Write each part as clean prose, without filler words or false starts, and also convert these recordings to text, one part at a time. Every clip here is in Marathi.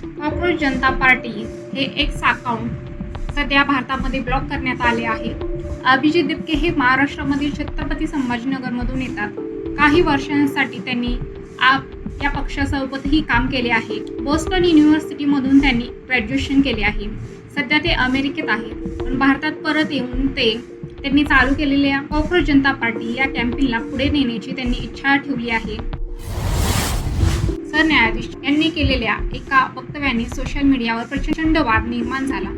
कॉक्रोच जनता पार्टी हे एक्स अकाउंट सध्या भारतामध्ये ब्लॉक करण्यात आले आहे. अभिजित दिपके हे महाराष्ट्रामधील छत्रपती संभाजीनगरमधून येतात. काही वर्षांसाठी त्यांनी या पक्षासोबतही काम केले आहे. बोस्टन युनिव्हर्सिटीमधून त्यांनी ग्रॅज्युएशन केले आहे. सध्या ते अमेरिकेत आहेत, पण भारतात परत येऊन त्यांनी चालू केलेल्या कॉक्रोच जनता पार्टी या कॅम्पेनला पुढे नेण्याची त्यांनी इच्छा ठेवली आहे. सरन्यायाधीश यांनी केलेल्या एका वक्तव्याने सोशल मीडियावर प्रचंड वाद निर्माण झाला.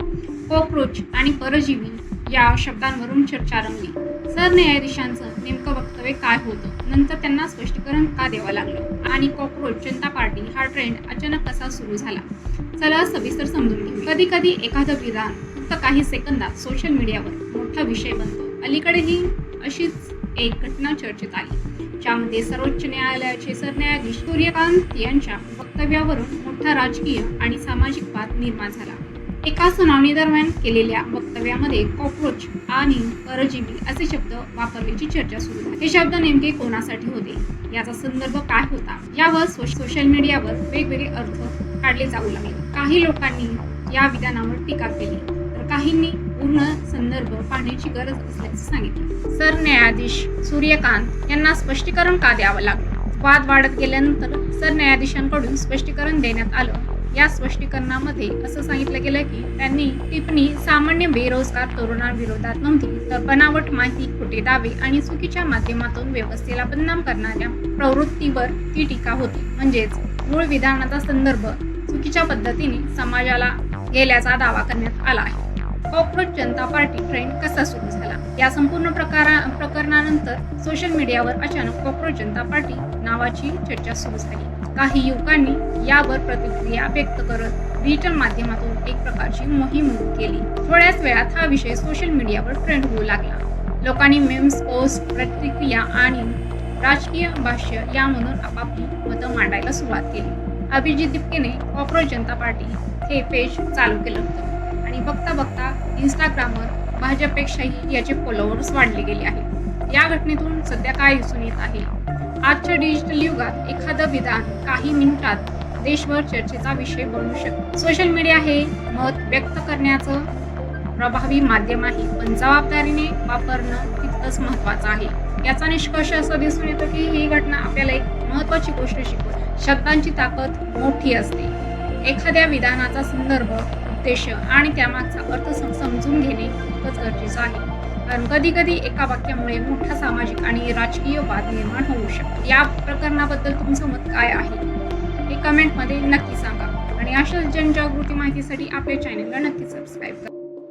कॉक्रोच आणि परजीवी या शब्दांवरून चर्चा रंगली. सरन्यायाधीशांचं नेमकं वक्तव्य काय होतं, नंतर त्यांना स्पष्टीकरण का द्यावं लागलं आणि कॉक्रोच जनता पार्टी हा ट्रेंड अचानक कसा सुरू झाला, चला सविस्तर समजून घेऊ. कधी कधी एखादं विधान फक्त काही सेकंदात सोशल मीडियावर मोठा विषय बनतो. अलीकडेही अशीच एक घटना चर्चेत आली, ज्यामध्ये सर्वोच्च न्यायालयाचे सरन्यायाधीश सूर्यकांत यांच्या वक्तव्यावरून मोठा राजकीय आणि सामाजिक वाद निर्माण झाला. एका सुनावणी दरम्यान केलेल्या वक्तव्यामध्ये कॉक्रोच आणि परजीवी असे शब्द वापरल्याची चर्चा सुरू झाली. हे शब्द नेमके कोणासाठी होते, याचा संदर्भ काय होता, यावर सोशल मीडियावर वेगवेगळे अर्थ काढले जाऊ लागले. काही लोकांनी या विधानावर टीका केली, तर काहींनी पूर्ण संदर्भ पाहण्याची गरज असल्याचे सांगितले. सरन्यायाधीश सूर्यकांत यांना स्पष्टीकरण का द्यावं लागलं? वाद वाढत गेल्यानंतर सरन्यायाधीशांकडून स्पष्टीकरण देण्यात आलं. या स्पष्टीकरणामध्ये असं सांगितलं गेलं की त्यांनी टिप्पणी सामान्य बेरोजगार तरुणांविरोधात नव्हती, तर बनावट माहिती, खोटे दावे आणि चुकीच्या माध्यमातून व्यवस्थेला बदनाम करणाऱ्या प्रवृत्तीवर ती टीका होती. म्हणजेच मूळ विधानाचा संदर्भ चुकीच्या पद्धतीने समाजाला गेल्याचा दावा करण्यात आला आहे. कॉक्रोच जनता पार्टी ट्रेंड कसा सुरू झाला? या संपूर्ण प्रकरणानंतर सोशल मीडियावर अचानक कॉक्रोच जनता पार्टी नावाची चर्चा सुरू झाली. काही युवकांनी यावर प्रतिक्रिया व्यक्त करत डिजिटल माध्यमातून एक प्रकारची मोहीम केली. थोड्याच वेळात हा विषय सोशल मीडियावर ट्रेंड होऊ लागला. लोकांनी मेम्स, पोस्ट, प्रतिक्रिया आणि राजकीय भाष्य यामधून आपापली मतं मांडायला सुरुवात केली. अभिजित दिपकेने कॉक्रोच जनता पार्टी हे पेज चालू केलं होतं आणि बघता बघता इंस्टाग्रामवर भाजपपेक्षाही याचे फॉलोअर्स वाढले गेले आहेत. या घटनेतून सध्या काय दिसून येत आहे? आजच्या डिजिटल युगात एखादं विधान काही मिनिटात देशभर चर्चेचा विषय बनू शकतो. सोशल मीडिया हे मत व्यक्त करण्याचं प्रभावी माध्यम आहे, पण जबाबदारीने वापरणं तितकंच महत्त्वाचं आहे. याचा निष्कर्ष असं दिसून येतो की ही घटना आपल्याला एक महत्त्वाची गोष्ट शिकवते. शब्दांची ताकद मोठी असते. एखाद्या विधानाचा संदर्भ, उद्देश आणि त्यामागचा अर्थ समजून घेणे खूपच गरजेचं आहे, कारण कधी कधी एका वाक्यामुळे मोठा सामाजिक आणि राजकीय वाद निर्माण होऊ शकतो. या प्रकरणाबद्दल तुमचं मत काय आहे हे कमेंटमध्ये नक्की सांगा आणि अशाच जनजागृती माहितीसाठी आपल्या चॅनलला नक्की सबस्क्राईब करा.